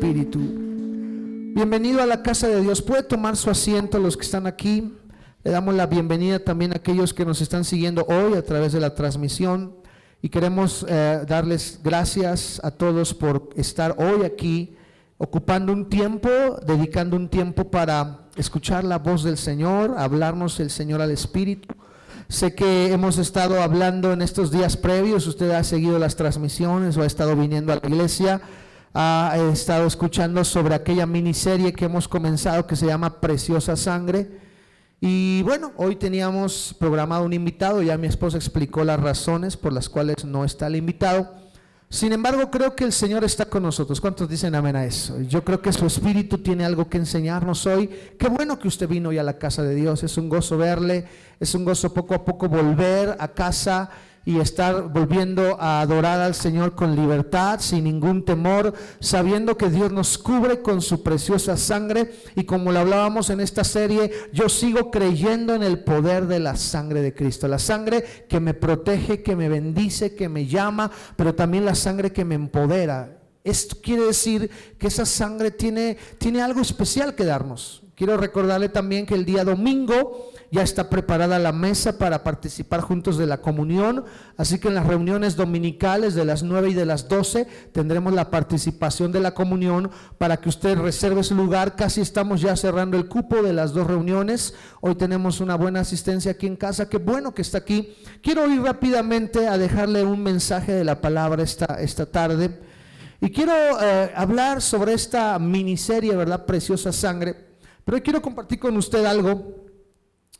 Espíritu. Bienvenido a la casa de Dios. Puede tomar su asiento los que están aquí. Le damos la bienvenida también a aquellos que nos están siguiendo hoy a través de la transmisión. Y queremos darles gracias a todos por estar hoy aquí, ocupando un tiempo, dedicando un tiempo para escuchar la voz del Señor, hablarnos el Señor al Espíritu. Sé que hemos estado hablando en estos días previos, usted ha seguido las transmisiones o ha estado viniendo a la iglesia, ha estado escuchando sobre aquella miniserie que hemos comenzado que se llama Preciosa Sangre. Y bueno, hoy teníamos programado un invitado, ya mi esposa explicó las razones por las cuales no está el invitado. Sin embargo, creo que el Señor está con nosotros. ¿Cuántos dicen amén a eso? Yo creo que su Espíritu tiene algo que enseñarnos hoy. Qué bueno que usted vino hoy a la casa de Dios. Es un gozo verle, es un gozo poco a poco volver a casa y estar volviendo a adorar al Señor con libertad, sin ningún temor, sabiendo que Dios nos cubre con su preciosa sangre. Y como lo hablábamos en esta serie, yo sigo creyendo en el poder de la sangre de Cristo, la sangre que me protege, que me bendice, que me llama, pero también la sangre que me empodera. Esto quiere decir que esa sangre tiene algo especial que darnos. Quiero recordarle también que el día domingo ya está preparada la mesa para participar juntos de la comunión, así que en las reuniones dominicales de las 9 y de las 12 tendremos la participación de la comunión para que usted reserve su lugar. Casi estamos ya cerrando el cupo de las dos reuniones. Hoy tenemos una buena asistencia aquí en casa, qué bueno que está aquí. Quiero ir rápidamente a dejarle un mensaje de la palabra esta tarde y quiero hablar sobre esta miniserie, ¿verdad? Preciosa Sangre, pero hoy quiero compartir con usted algo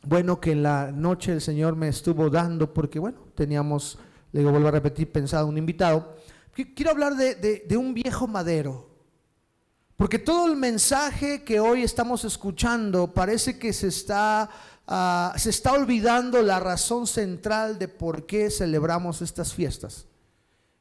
bueno que en la noche el Señor me estuvo dando, porque bueno, teníamos, le vuelvo a repetir, pensado un invitado. Quiero hablar de un viejo madero, porque todo el mensaje que hoy estamos escuchando parece que se está olvidando la razón central de por qué celebramos estas fiestas.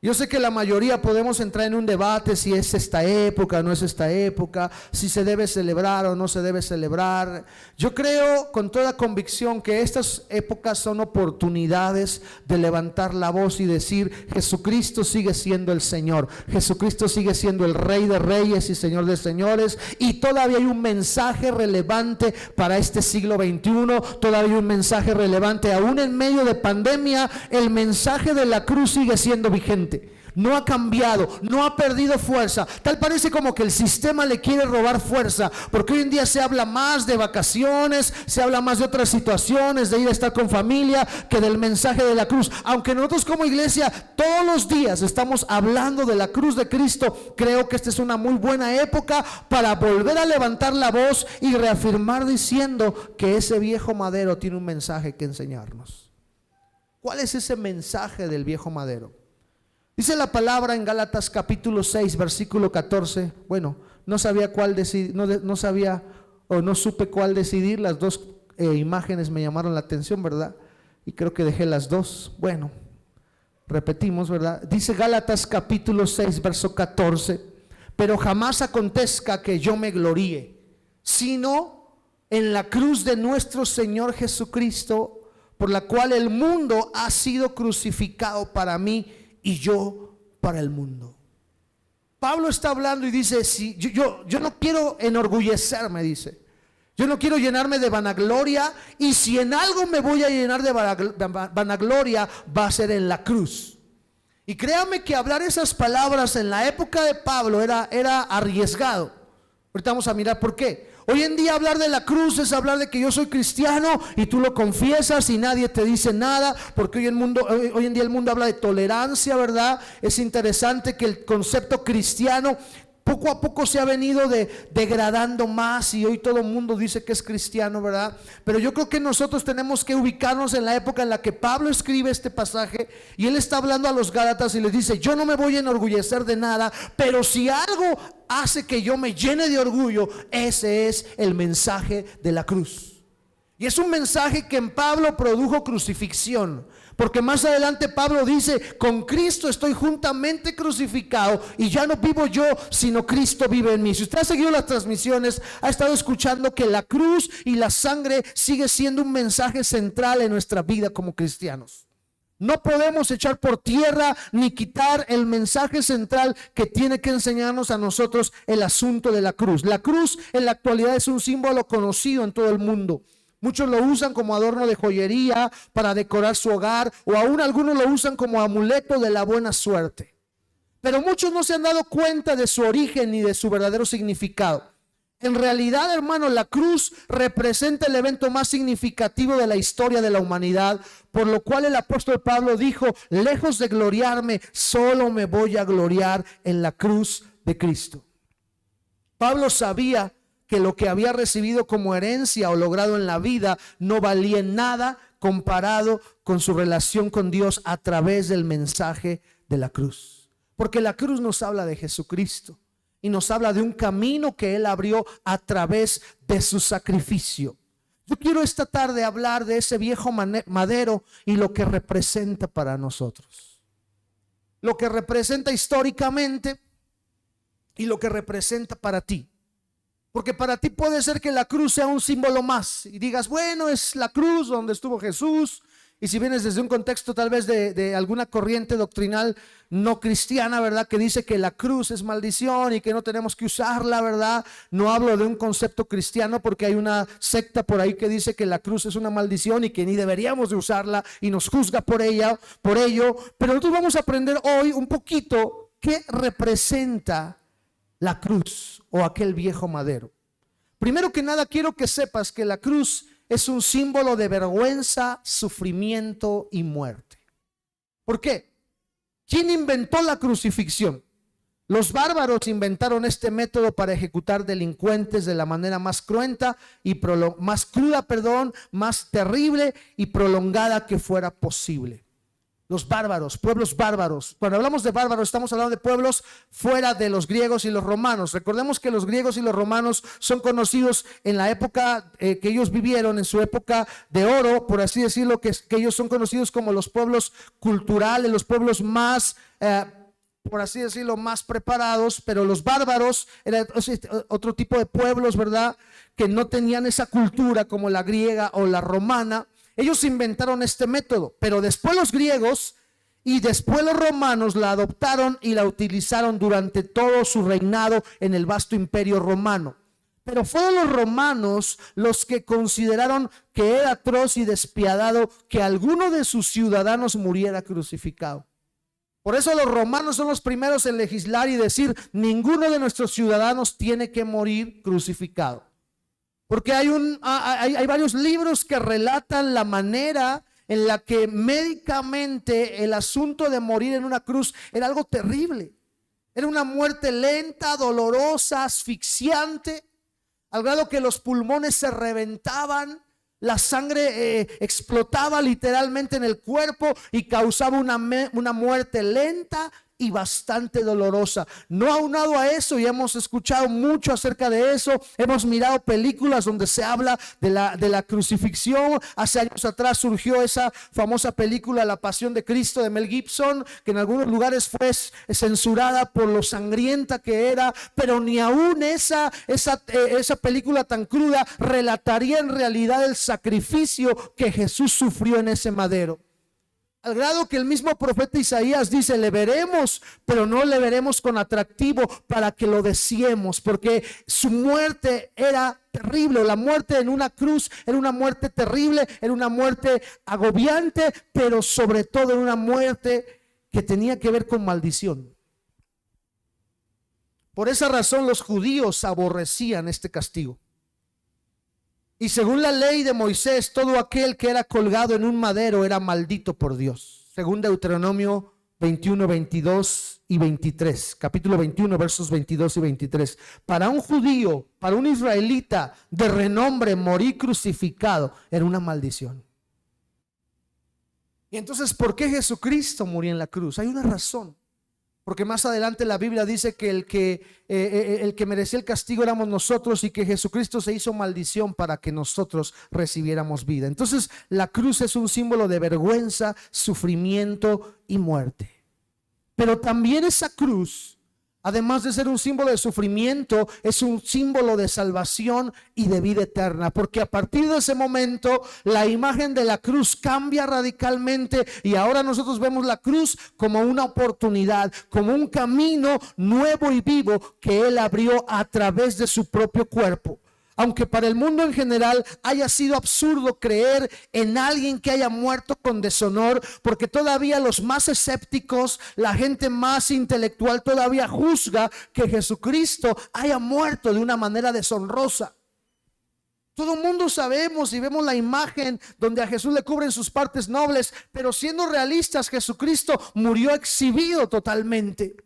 Yo sé que la mayoría podemos entrar en un debate si es esta época o no es esta época, si se debe celebrar o no se debe celebrar. Yo creo con toda convicción que estas épocas son oportunidades de levantar la voz y decir: Jesucristo sigue siendo el Señor, Jesucristo sigue siendo el Rey de Reyes y Señor de Señores, y todavía hay un mensaje relevante para este siglo XXI, todavía hay un mensaje relevante, aún en medio de pandemia. El mensaje de la cruz sigue siendo vigente. No ha cambiado, no ha perdido fuerza. Tal parece como que el sistema le quiere robar fuerza, porque hoy en día se habla más de vacaciones, se habla más de otras situaciones, de ir a estar con familia, que del mensaje de la cruz. Aunque nosotros como iglesia todos los días estamos hablando de la cruz de Cristo, creo que esta es una muy buena época para volver a levantar la voz y reafirmar diciendo que ese viejo madero tiene un mensaje que enseñarnos. ¿Cuál es ese mensaje del viejo madero? Dice la palabra en Gálatas capítulo 6 versículo 14. Bueno, no sabía cuál decidir, no sabía o no supe cuál decidir. Las dos imágenes me llamaron la atención, ¿verdad? Y creo que dejé las dos. Bueno, repetimos, ¿verdad? Dice Gálatas capítulo 6 verso 14: pero jamás acontezca que yo me gloríe, sino en la cruz de nuestro Señor Jesucristo, por la cual el mundo ha sido crucificado para mí y yo para el mundo. Pablo está hablando y dice: si yo no quiero enorgullecerme, dice, yo no quiero llenarme de vanagloria, y si en algo me voy a llenar de vanagloria, va a ser en la cruz. Y créame que hablar esas palabras en la época de Pablo era arriesgado. Ahorita vamos a mirar por qué. Hoy en día hablar de la cruz es hablar de que yo soy cristiano y tú lo confiesas y nadie te dice nada, porque hoy en día el mundo habla de tolerancia, ¿verdad? Es interesante que el concepto cristiano poco a poco se ha venido degradando más, y hoy todo el mundo dice que es cristiano, ¿verdad? Pero yo creo que nosotros tenemos que ubicarnos en la época en la que Pablo escribe este pasaje, y él está hablando a los Gálatas y les dice: yo no me voy a enorgullecer de nada, pero si algo hace que yo me llene de orgullo, ese es el mensaje de la cruz. Y es un mensaje que en Pablo produjo crucifixión, porque más adelante Pablo dice: con Cristo estoy juntamente crucificado, y ya no vivo yo, sino Cristo vive en mí. Si usted ha seguido las transmisiones, ha estado escuchando que la cruz y la sangre sigue siendo un mensaje central en nuestra vida como cristianos. No podemos echar por tierra ni quitar el mensaje central que tiene que enseñarnos a nosotros el asunto de la cruz. La cruz en la actualidad es un símbolo conocido en todo el mundo. Muchos lo usan como adorno de joyería para decorar su hogar, o aún algunos lo usan como amuleto de la buena suerte. Pero muchos no se han dado cuenta de su origen ni de su verdadero significado. En realidad, hermano, la cruz representa el evento más significativo de la historia de la humanidad, por lo cual el apóstol Pablo dijo: lejos de gloriarme, solo me voy a gloriar en la cruz de Cristo. Pablo sabía que lo que había recibido como herencia o logrado en la vida no valía nada comparado con su relación con Dios a través del mensaje de la cruz. Porque la cruz nos habla de Jesucristo. Y nos habla de un camino que Él abrió a través de su sacrificio. Yo quiero esta tarde hablar de ese viejo madero y lo que representa para nosotros. Lo que representa históricamente y lo que representa para ti. Porque para ti puede ser que la cruz sea un símbolo más. Y digas, bueno, es la cruz donde estuvo Jesús. Y si vienes desde un contexto tal vez de alguna corriente doctrinal no cristiana, ¿verdad? Que dice que la cruz es maldición y que no tenemos que usarla, ¿verdad? No hablo de un concepto cristiano porque hay una secta por ahí que dice que la cruz es una maldición y que ni deberíamos de usarla y nos juzga por ello. Pero nosotros vamos a aprender hoy un poquito qué representa la cruz o aquel viejo madero. Primero que nada, quiero que sepas que la cruz es un símbolo de vergüenza, sufrimiento y muerte. ¿Por qué? ¿Quién inventó la crucifixión? Los bárbaros inventaron este método para ejecutar delincuentes de la manera más cruenta y más cruda, más terrible y prolongada que fuera posible. Los bárbaros, pueblos bárbaros. Cuando hablamos de bárbaros, estamos hablando de pueblos fuera de los griegos y los romanos. Recordemos que los griegos y los romanos son conocidos en la época que ellos vivieron, en su época de oro, por así decirlo, que ellos son conocidos como los pueblos culturales, los pueblos más, por así decirlo, más preparados. Pero los bárbaros eran otro tipo de pueblos, ¿verdad? Que no tenían esa cultura como la griega o la romana. Ellos inventaron este método, pero después los griegos y después los romanos la adoptaron y la utilizaron durante todo su reinado en el vasto imperio romano. Pero fueron los romanos los que consideraron que era atroz y despiadado que alguno de sus ciudadanos muriera crucificado. Por eso los romanos son los primeros en legislar y decir: ninguno de nuestros ciudadanos tiene que morir crucificado. Porque hay varios libros que relatan la manera en la que médicamente el asunto de morir en una cruz era algo terrible. Era una muerte lenta, dolorosa, asfixiante, al grado que los pulmones se reventaban, la sangre explotaba literalmente en el cuerpo y causaba una muerte lenta y bastante dolorosa. No aunado a eso, y hemos escuchado mucho acerca de eso, hemos mirado películas donde se habla de la crucifixión. Hace años atrás surgió esa famosa película La Pasión de Cristo de Mel Gibson, que en algunos lugares fue censurada por lo sangrienta que era, pero ni aún esa película tan cruda relataría en realidad el sacrificio que Jesús sufrió en ese madero. Al grado que el mismo profeta Isaías dice: le veremos, pero no le veremos con atractivo para que lo deseemos, porque su muerte era terrible. La muerte en una cruz era una muerte terrible, era una muerte agobiante, pero sobre todo era una muerte que tenía que ver con maldición. Por esa razón los judíos aborrecían este castigo. Y según la ley de Moisés, todo aquel que era colgado en un madero era maldito por Dios. Según Deuteronomio 21, 22 y 23. Capítulo 21, versos 22 y 23. Para un judío, para un israelita de renombre, morir crucificado era una maldición. Y entonces, ¿por qué Jesucristo murió en la cruz? Hay una razón. Porque más adelante la Biblia dice que el que merecía el castigo éramos nosotros y que Jesucristo se hizo maldición para que nosotros recibiéramos vida. Entonces la cruz es un símbolo de vergüenza, sufrimiento y muerte. Pero también esa cruz además de ser un símbolo de sufrimiento, es un símbolo de salvación y de vida eterna, porque a partir de ese momento la imagen de la cruz cambia radicalmente y ahora nosotros vemos la cruz como una oportunidad, como un camino nuevo y vivo que Él abrió a través de su propio cuerpo. Aunque para el mundo en general haya sido absurdo creer en alguien que haya muerto con deshonor, porque todavía los más escépticos, la gente más intelectual todavía juzga que Jesucristo haya muerto de una manera deshonrosa. Todo el mundo sabemos y vemos la imagen donde a Jesús le cubren sus partes nobles, pero siendo realistas, Jesucristo murió exhibido totalmente.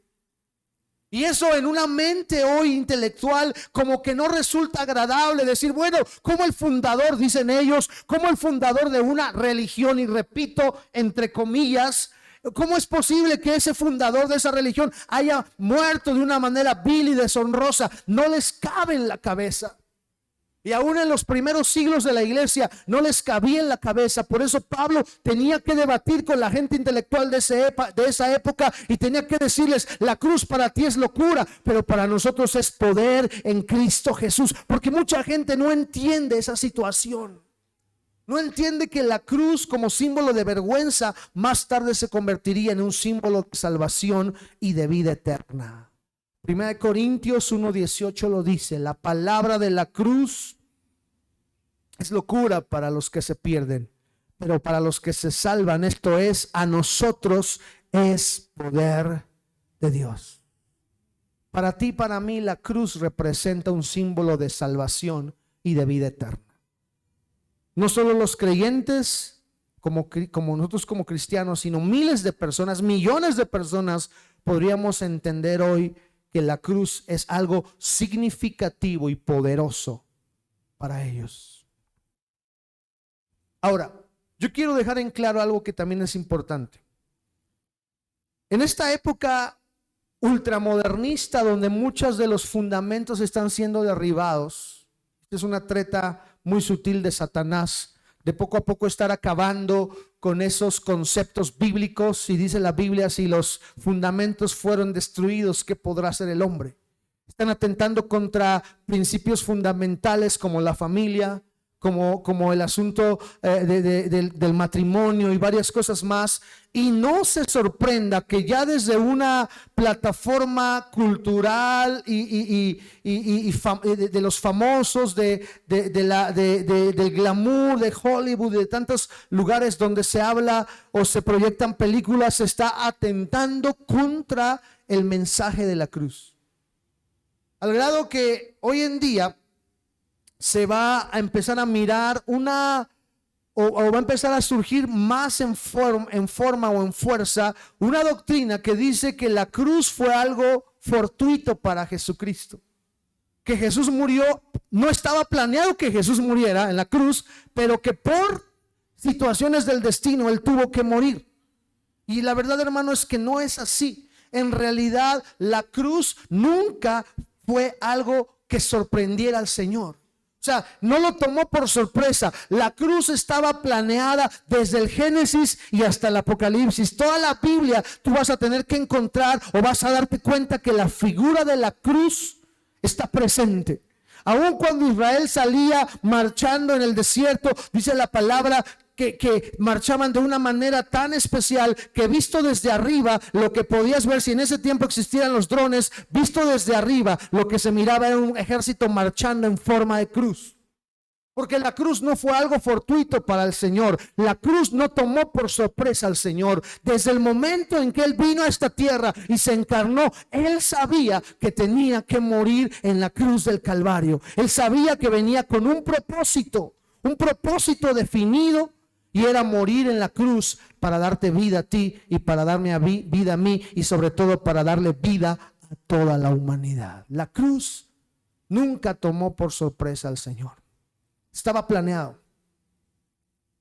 Y eso en una mente hoy intelectual como que no resulta agradable decir, bueno, como el fundador, dicen ellos, como el fundador de una religión, y repito, entre comillas, ¿cómo es posible que ese fundador de esa religión haya muerto de una manera vil y deshonrosa? No les cabe en la cabeza. Y aún en los primeros siglos de la iglesia no les cabía en la cabeza. Por eso Pablo tenía que debatir con la gente intelectual de esa época y tenía que decirles, la cruz para ti es locura, pero para nosotros es poder en Cristo Jesús. Porque mucha gente no entiende esa situación. No entiende que la cruz, como símbolo de vergüenza, más tarde se convertiría en un símbolo de salvación y de vida eterna. 1 Corintios 1:18 lo dice: la palabra de la cruz es locura para los que se pierden, pero para los que se salvan, esto es, a nosotros es poder de Dios. Para ti, para mí, la cruz representa un símbolo de salvación y de vida eterna. No solo los creyentes, como nosotros como cristianos, sino miles de personas, millones de personas podríamos entender hoy que la cruz es algo significativo y poderoso para ellos. Ahora, yo quiero dejar en claro algo que también es importante. En esta época ultramodernista, donde muchos de los fundamentos están siendo derribados, esta es una treta muy sutil de Satanás, de poco a poco estar acabando con esos conceptos bíblicos. Y dice la Biblia, si los fundamentos fueron destruidos, ¿qué podrá hacer el hombre? Están atentando contra principios fundamentales como la familia, como el asunto del matrimonio y varias cosas más. Y no se sorprenda que ya desde una plataforma cultural y de los famosos, del glamour de Hollywood, de tantos lugares donde se habla o se proyectan películas, se está atentando contra el mensaje de la cruz. Al grado que hoy en día se va a empezar a mirar o va a empezar a surgir más en forma o en fuerza una doctrina que dice que la cruz fue algo fortuito para Jesucristo. Que Jesús murió, no estaba planeado que Jesús muriera en la cruz, pero que por situaciones del destino Él tuvo que morir. Y la verdad, hermano, es que no es así. En realidad, la cruz nunca fue algo que sorprendiera al Señor. O sea, no lo tomó por sorpresa. La cruz estaba planeada desde el Génesis y hasta el Apocalipsis. Toda la Biblia tú vas a tener que encontrar o vas a darte cuenta que la figura de la cruz está presente. Aun cuando Israel salía marchando en el desierto, dice la palabra que marchaban de una manera tan especial que visto desde arriba, lo que podías ver, si en ese tiempo existieran los drones, visto desde arriba, lo que se miraba era un ejército marchando en forma de cruz. Porque la cruz no fue algo fortuito para el Señor. La cruz no tomó por sorpresa al Señor. Desde el momento en que Él vino a esta tierra y se encarnó, Él sabía que tenía que morir en la cruz del Calvario. Él sabía que venía con un propósito definido, y era morir en la cruz para darte vida a ti y para darme vida a mí, y sobre todo para darle vida a toda la humanidad. La cruz nunca tomó por sorpresa al Señor. Estaba planeado.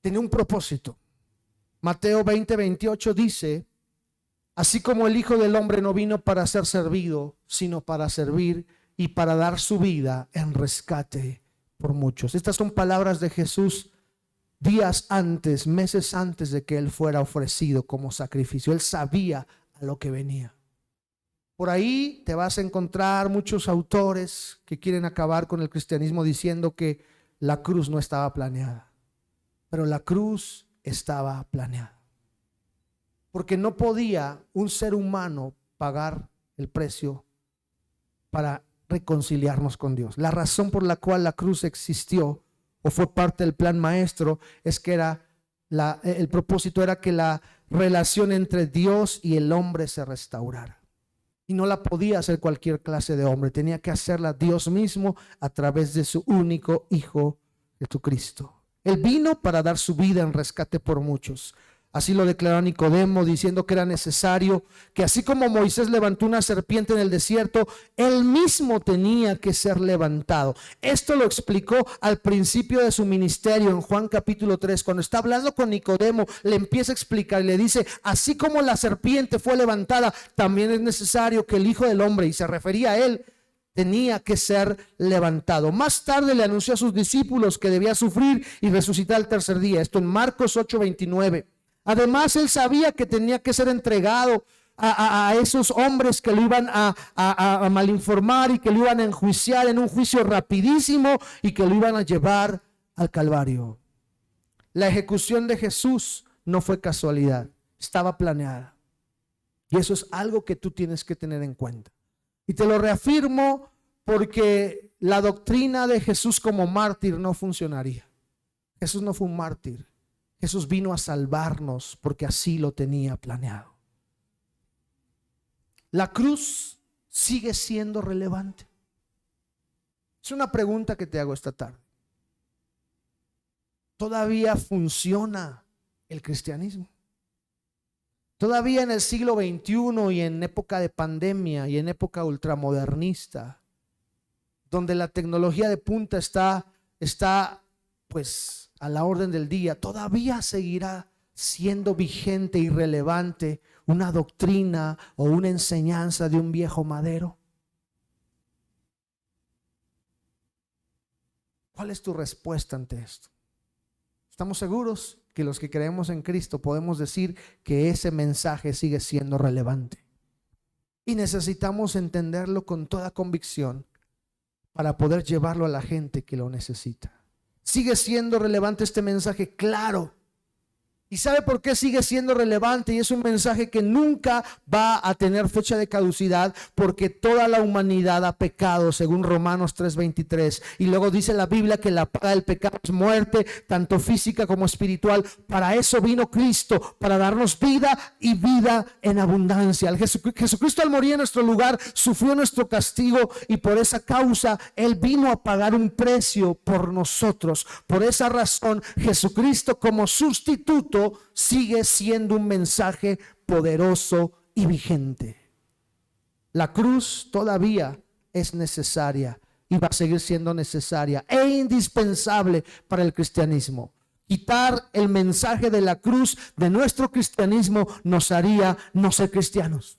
Tenía un propósito. Mateo 20:28 dice: así como el Hijo del Hombre no vino para ser servido, sino para servir y para dar su vida en rescate por muchos. Estas son palabras de Jesús días antes, meses antes de que Él fuera ofrecido como sacrificio. Él sabía a lo que venía. Por ahí te vas a encontrar muchos autores que quieren acabar con el cristianismo diciendo que la cruz no estaba planeada, pero la cruz estaba planeada. Porque no podía un ser humano pagar el precio para reconciliarnos con Dios. La razón por la cual la cruz existió o fue parte del plan maestro es que el propósito era que la relación entre Dios y el hombre se restaurara. Y no la podía hacer cualquier clase de hombre, tenía que hacerla Dios mismo a través de su único Hijo, Jesucristo. Él vino para dar su vida en rescate por muchos. Así lo declaró Nicodemo, diciendo que era necesario que así como Moisés levantó una serpiente en el desierto, él mismo tenía que ser levantado. Esto lo explicó al principio de su ministerio en Juan capítulo 3. Cuando está hablando con Nicodemo, le empieza a explicar y le dice, así como la serpiente fue levantada, también es necesario que el Hijo del Hombre, y se refería a él, tenía que ser levantado. Más tarde le anunció a sus discípulos que debía sufrir y resucitar al tercer día. Esto en Marcos 8:29. Además, él sabía que tenía que ser entregado a esos hombres que lo iban a malinformar y que lo iban a enjuiciar en un juicio rapidísimo y que lo iban a llevar al Calvario. La ejecución de Jesús no fue casualidad, estaba planeada. Y eso es algo que tú tienes que tener en cuenta. Y te lo reafirmo porque la doctrina de Jesús como mártir no funcionaría. Jesús no fue un mártir. Jesús vino a salvarnos porque así lo tenía planeado. La cruz sigue siendo relevante. Es una pregunta que te hago esta tarde. ¿Todavía funciona el cristianismo? Todavía en el siglo XXI y en época de pandemia y en época ultramodernista, donde la tecnología de punta está pues a la orden del día, todavía seguirá siendo vigente y relevante una doctrina o una enseñanza de un viejo madero. ¿Cuál es tu respuesta ante esto? ¿Estamos seguros que los que creemos en Cristo podemos decir que ese mensaje sigue siendo relevante? Y necesitamos entenderlo con toda convicción para poder llevarlo a la gente que lo necesita. ¿Sigue siendo relevante este mensaje? Claro. ¿Y sabe por qué sigue siendo relevante? Y es un mensaje que nunca va a tener fecha de caducidad, porque toda la humanidad ha pecado, según Romanos 3:23. Y luego dice la Biblia que la paga del pecado es muerte, tanto física como espiritual. Para eso vino Cristo, para darnos vida y vida en abundancia. Jesucristo, al morir en nuestro lugar, sufrió nuestro castigo, y por esa causa Él vino a pagar un precio por nosotros. Por esa razón, Jesucristo como sustituto sigue siendo un mensaje poderoso y vigente. La cruz todavía es necesaria y va a seguir siendo necesaria e indispensable para el cristianismo. Quitar el mensaje de la cruz de nuestro cristianismo nos haría no ser cristianos.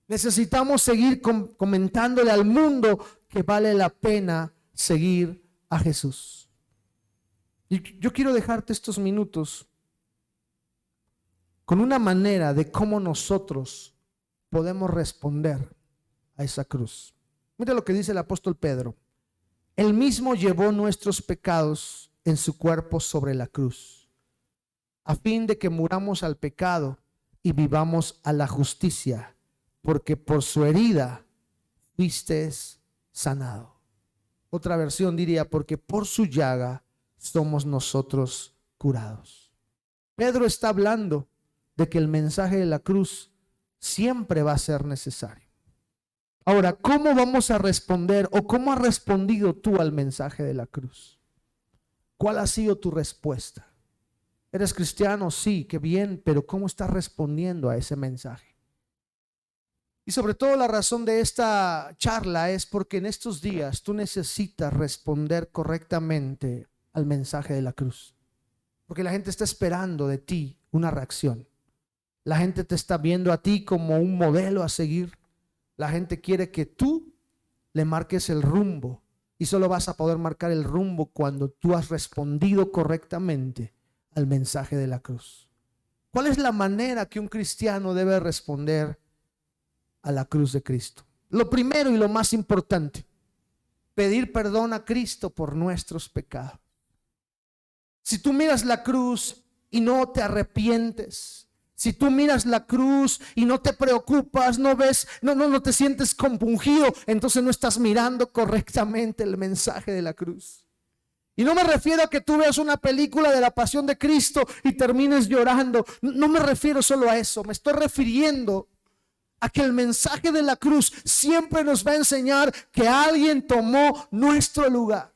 Necesitamos seguir comentándole al mundo que vale la pena seguir a Jesús. Y yo quiero dejarte estos minutos con una manera de cómo nosotros podemos responder a esa cruz. Mira lo que dice el apóstol Pedro. Él mismo llevó nuestros pecados en su cuerpo sobre la cruz, a fin de que muramos al pecado y vivamos a la justicia, porque por su herida fuisteis sanado. Otra versión diría, porque por su llaga somos nosotros curados. Pedro está hablando de que el mensaje de la cruz siempre va a ser necesario. Ahora, ¿cómo vamos a responder o cómo has respondido tú al mensaje de la cruz? ¿Cuál ha sido tu respuesta? ¿Eres cristiano? Sí, qué bien, pero ¿cómo estás respondiendo a ese mensaje? Y sobre todo la razón de esta charla es porque en estos días tú necesitas responder correctamente al mensaje de la cruz. Porque la gente está esperando de ti una reacción. La gente te está viendo a ti como un modelo a seguir. La gente quiere que tú le marques el rumbo, y solo vas a poder marcar el rumbo cuando tú has respondido correctamente al mensaje de la cruz. ¿Cuál es la manera que un cristiano debe responder a la cruz de Cristo. Lo primero y lo más importante, pedir perdón a Cristo por nuestros pecados. Si tú miras la cruz y no te arrepientes, si tú miras la cruz y no te preocupas, no ves, no te sientes compungido, entonces no estás mirando correctamente el mensaje de la cruz. Y no me refiero a que tú veas una película de la pasión de Cristo y termines llorando. No me refiero solo a eso. Me estoy refiriendo a que el mensaje de la cruz siempre nos va a enseñar que alguien tomó nuestro lugar,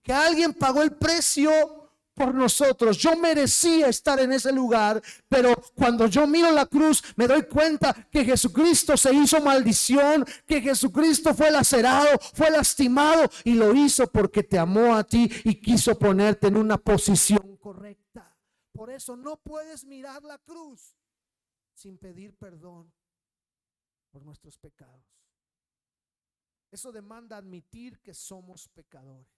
que alguien pagó el precio por nosotros. Yo merecía estar en ese lugar, pero cuando yo miro la cruz me doy cuenta que Jesucristo se hizo maldición, que Jesucristo fue lacerado, fue lastimado, y lo hizo porque te amó a ti y quiso ponerte en una posición correcta. Por eso no puedes mirar la cruz sin pedir perdón por nuestros pecados. Eso demanda admitir que somos pecadores.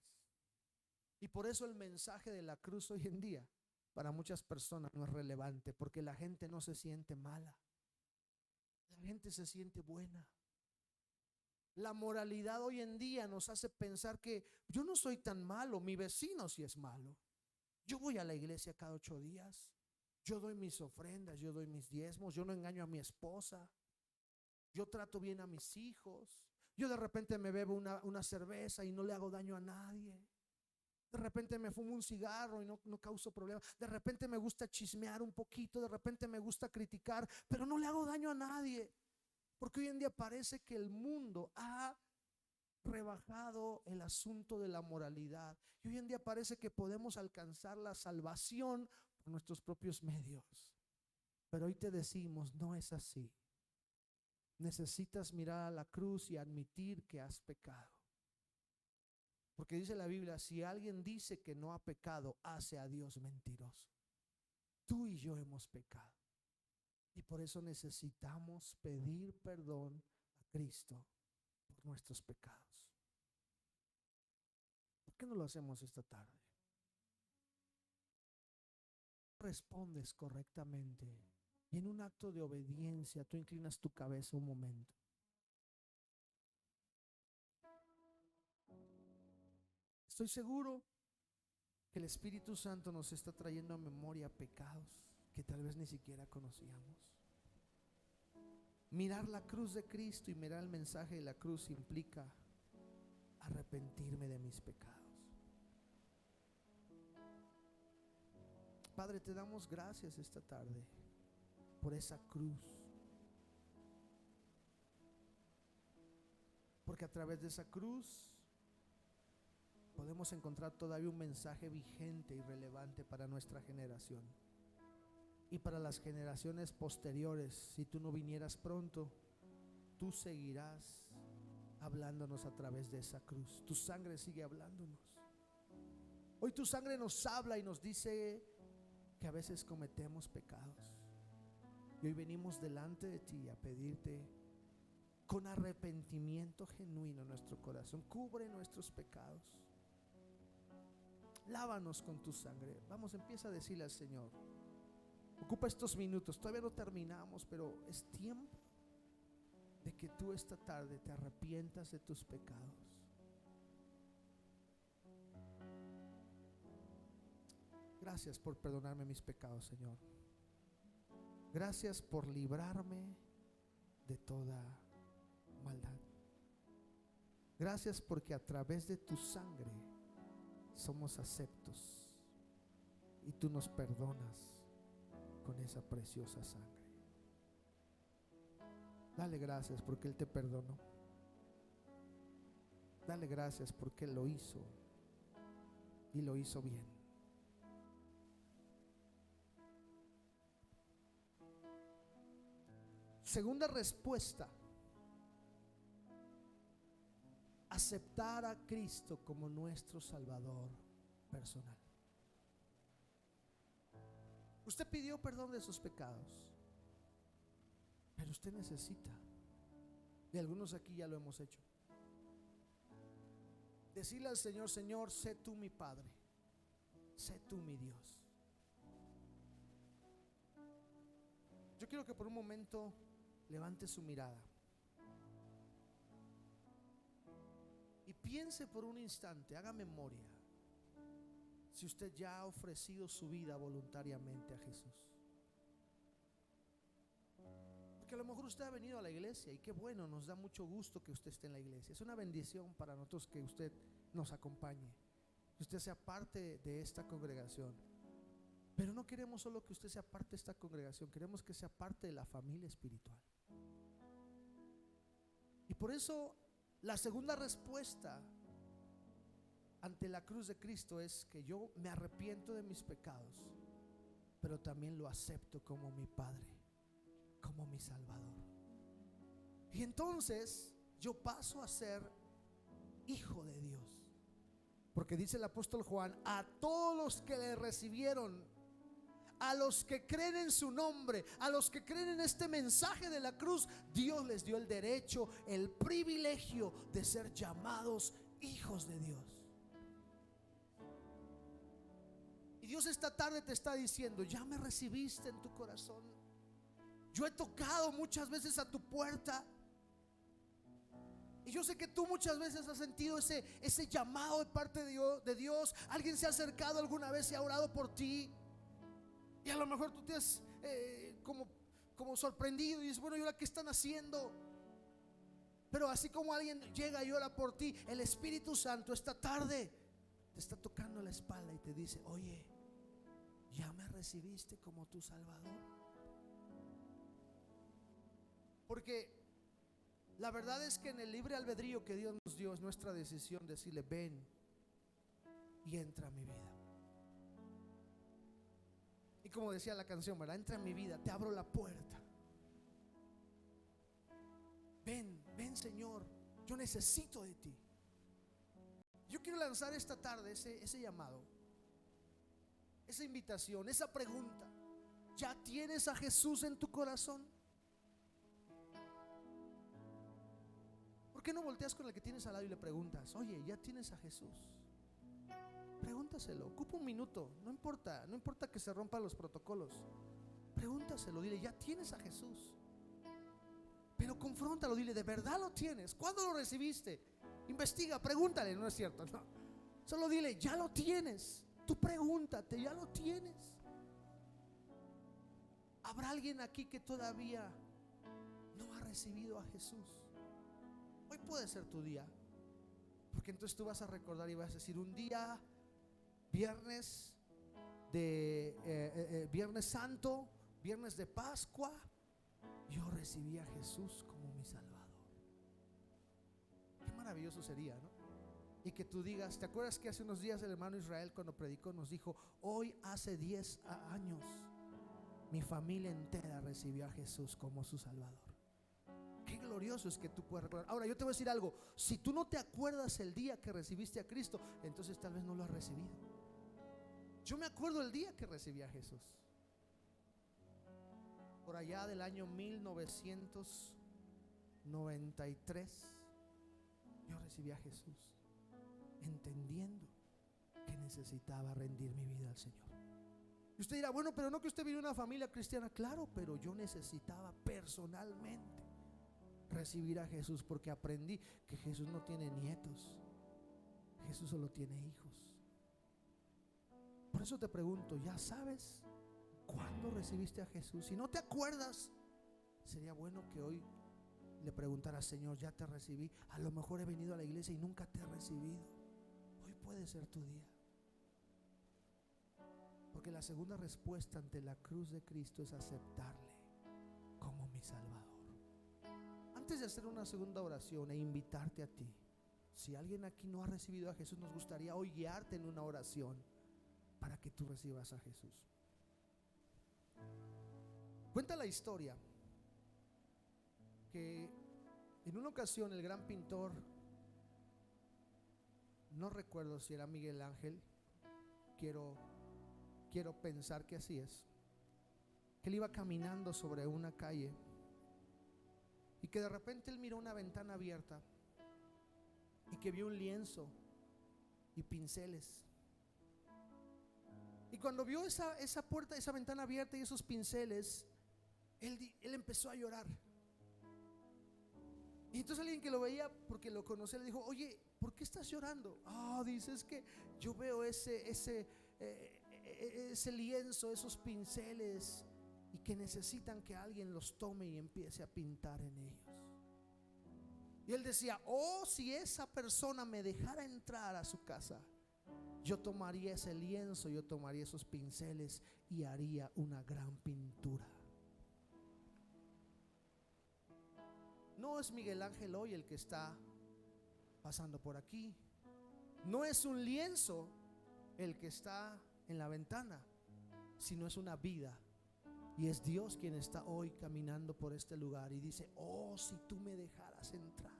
Y por eso el mensaje de la cruz hoy en día para muchas personas no es relevante, porque la gente no se siente mala, la gente se siente buena. La moralidad hoy en día nos hace pensar que yo no soy tan malo, mi vecino sí es malo. Yo voy a la iglesia cada 8 días, yo doy mis ofrendas, yo doy mis diezmos, yo no engaño a mi esposa, yo trato bien a mis hijos, yo de repente me bebo una cerveza y no le hago daño a nadie. De repente me fumo un cigarro y no causo problemas. De repente me gusta chismear un poquito, de repente me gusta criticar, pero no le hago daño a nadie. Porque hoy en día parece que el mundo ha rebajado el asunto de la moralidad. Y hoy en día parece que podemos alcanzar la salvación por nuestros propios medios. Pero hoy te decimos, no es así. Necesitas mirar a la cruz y admitir que has pecado. Porque dice la Biblia, si alguien dice que no ha pecado, hace a Dios mentiroso. Tú y yo hemos pecado. Y por eso necesitamos pedir perdón a Cristo por nuestros pecados. ¿Por qué no lo hacemos esta tarde? Respondes correctamente y en un acto de obediencia tú inclinas tu cabeza un momento. Estoy seguro que el Espíritu Santo nos está trayendo a memoria pecados que tal vez ni siquiera conocíamos. Mirar la cruz de Cristo y mirar el mensaje de la cruz implica arrepentirme de mis pecados. Padre, te damos gracias esta tarde por esa cruz, porque a través de esa cruz podemos encontrar todavía un mensaje vigente y relevante para nuestra generación y para las generaciones posteriores. Si tú no vinieras pronto, tú seguirás hablándonos a través de esa cruz. Tu sangre sigue hablándonos. Hoy tu sangre nos habla y nos dice que a veces cometemos pecados. Y hoy venimos delante de ti a pedirte con arrepentimiento genuino nuestro corazón. Cubre nuestros pecados. Lávanos con tu sangre. Vamos, empieza a decirle al Señor. Ocupa estos minutos. Todavía no terminamos, pero es tiempo de que tú esta tarde te arrepientas de tus pecados. Gracias por perdonarme mis pecados, Señor. Gracias por librarme de toda maldad. Gracias porque a través de tu sangre somos aceptos y tú nos perdonas con esa preciosa sangre. Dale gracias porque Él te perdonó. Dale gracias porque Él lo hizo y lo hizo bien. Segunda respuesta: aceptar a Cristo como nuestro Salvador personal. Usted pidió perdón de sus pecados, pero usted necesita, y algunos aquí ya lo hemos hecho, decirle al Señor: Señor, sé tú mi Padre, sé tú mi Dios. Yo quiero que por un momento levante su mirada y piense por un instante, haga memoria, si usted ya ha ofrecido su vida voluntariamente a Jesús. Porque a lo mejor usted ha venido a la iglesia y qué bueno, nos da mucho gusto que usted esté en la iglesia. Es una bendición para nosotros que usted nos acompañe, que usted sea parte de esta congregación. Pero no queremos solo que usted sea parte de esta congregación, queremos que sea parte de la familia espiritual. Y por eso la segunda respuesta ante la cruz de Cristo es que yo me arrepiento de mis pecados, pero también lo acepto como mi Padre, como mi Salvador. Y entonces yo paso a ser hijo de Dios. Porque dice el apóstol Juan: a todos los que le recibieron, a los que creen en su nombre, a los que creen en este mensaje de la cruz, Dios les dio el derecho, el privilegio de ser llamados hijos de Dios. Y Dios esta tarde te está diciendo: ya me recibiste en tu corazón. Yo he tocado muchas veces a tu puerta, y yo sé que tú muchas veces has sentido ese llamado de parte de Dios. Alguien se ha acercado alguna vez y ha orado por ti, y a lo mejor tú te has como sorprendido y dices: bueno, ¿y ahora qué están haciendo? Pero así como alguien llega y ora por ti, el Espíritu Santo esta tarde te está tocando la espalda y te dice: oye, ¿ya me recibiste como tu Salvador? Porque la verdad es que en el libre albedrío que Dios nos dio es nuestra decisión decirle: ven y entra a mi vida. Y como decía la canción, ¿verdad? Entra en mi vida, te abro la puerta. Ven, ven, Señor, yo necesito de ti. Yo quiero lanzar esta tarde ese llamado, esa invitación, esa pregunta: ¿ya tienes a Jesús en tu corazón? ¿Por qué no volteas con el que tienes al lado y le preguntas: oye, ¿ya tienes a Jesús? Pregúntaselo, ocupa un minuto, no importa que se rompan los protocolos. Pregúntaselo, dile: ¿ya tienes a Jesús? Pero confróntalo, dile: ¿de verdad lo tienes? ¿Cuándo lo recibiste? Investiga, pregúntale, no es cierto, no. Solo dile: ¿ya lo tienes? Tú pregúntate: ¿ya lo tienes? ¿Habrá alguien aquí que todavía no ha recibido a Jesús? Hoy puede ser tu día, porque entonces tú vas a recordar y vas a decir: un día, viernes santo, viernes de Pascua, yo recibí a Jesús como mi Salvador. Qué maravilloso sería, ¿no? Y que tú digas: ¿te acuerdas que hace unos días el hermano Israel, cuando predicó, nos dijo: hoy hace 10 años mi familia entera recibió a Jesús como su Salvador? Qué glorioso es que tú puedas recordar. Ahora yo te voy a decir algo: si tú no te acuerdas el día que recibiste a Cristo, entonces tal vez no lo has recibido. Yo me acuerdo el día que recibí a Jesús, por allá del año 1993. Yo recibí a Jesús entendiendo que necesitaba rendir mi vida al Señor. Y usted dirá: bueno, pero no que usted viene de una familia cristiana. Claro, pero yo necesitaba personalmente recibir a Jesús, porque aprendí que Jesús no tiene nietos, Jesús solo tiene hijos. Por eso te pregunto: ¿ya sabes cuándo recibiste a Jesús? Si no te acuerdas, sería bueno que hoy le preguntaras: Señor, ya te recibí. A lo mejor he venido a la iglesia y nunca te he recibido. Hoy puede ser tu día, porque la segunda respuesta ante la cruz de Cristo es aceptarle como mi Salvador. Antes de hacer una segunda oración e invitarte a ti, si alguien aquí no ha recibido a Jesús, nos gustaría hoy guiarte en una oración para que tú recibas a Jesús. Cuenta la historia que en una ocasión el gran pintor, no recuerdo si era Miguel Ángel, quiero pensar que así es, que él iba caminando sobre una calle y que de repente él miró una ventana abierta y que vio un lienzo y pinceles. Y cuando vio esa puerta, esa ventana abierta y esos pinceles, él empezó a llorar. Y entonces alguien que lo veía, porque lo conocía, le dijo: oye, ¿por qué estás llorando? Dice, es que yo veo ese lienzo, esos pinceles, y que necesitan que alguien los tome y empiece a pintar en ellos. Y él decía: si esa persona me dejara entrar a su casa, yo tomaría ese lienzo, yo tomaría esos pinceles y haría una gran pintura. No es Miguel Ángel hoy el que está pasando por aquí. No es un lienzo el que está en la ventana, sino es una vida. Y es Dios quien está hoy caminando por este lugar y dice: si tú me dejaras entrar.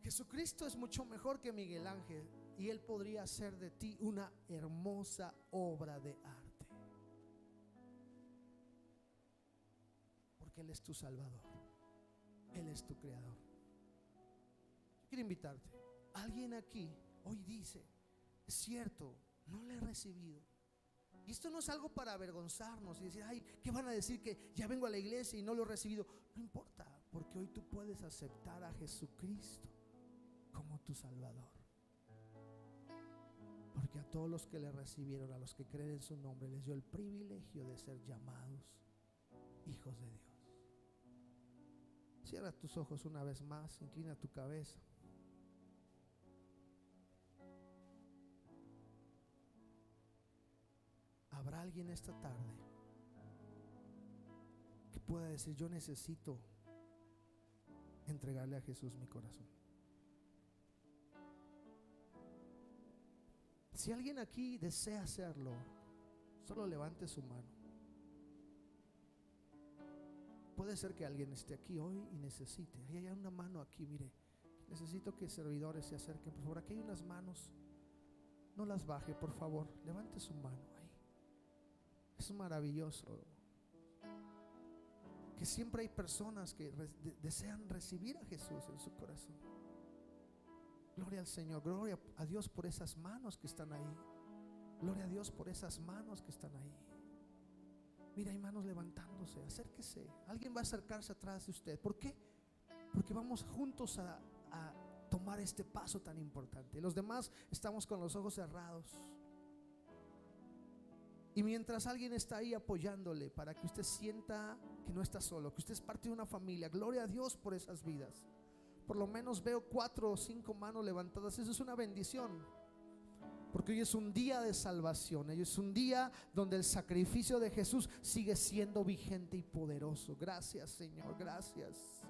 Jesucristo es mucho mejor que Miguel Ángel, y Él podría hacer de ti una hermosa obra de arte, porque Él es tu Salvador, Él es tu Creador. Yo quiero invitarte. Alguien aquí hoy dice: es cierto, no le he recibido. Y esto no es algo para avergonzarnos y decir: ay, ¿qué van a decir que ya vengo a la iglesia y no lo he recibido? No importa, porque hoy tú puedes aceptar a Jesucristo como tu Salvador. Porque a todos los que le recibieron, a los que creen en su nombre, les dio el privilegio de ser llamados hijos de Dios. Cierra tus ojos una vez más, inclina tu cabeza. ¿Habrá alguien esta tarde que pueda decir: yo necesito entregarle a Jesús mi corazón? Si alguien aquí desea hacerlo, solo levante su mano. Puede ser que alguien esté aquí hoy y necesite. Ahí hay una mano aquí, mire. Necesito que servidores se acerquen, por favor. Aquí hay unas manos. No las baje, por favor. Levante su mano ahí. Es maravilloso que siempre hay personas que desean recibir a Jesús en su corazón. Gloria al Señor, gloria a Dios por esas manos que están ahí. Gloria a Dios por esas manos que están ahí. Mira, hay manos levantándose. Acérquese. Alguien va a acercarse atrás de usted. ¿Por qué? Porque vamos juntos a tomar este paso tan importante. Los demás estamos con los ojos cerrados. Y mientras alguien está ahí apoyándole para que usted sienta que no está solo, que usted es parte de una familia, gloria a Dios por esas vidas. Por lo menos veo 4 o 5 manos levantadas. Eso es una bendición, porque hoy es un día de salvación. Hoy es un día donde el sacrificio de Jesús sigue siendo vigente y poderoso. Gracias, Señor, gracias.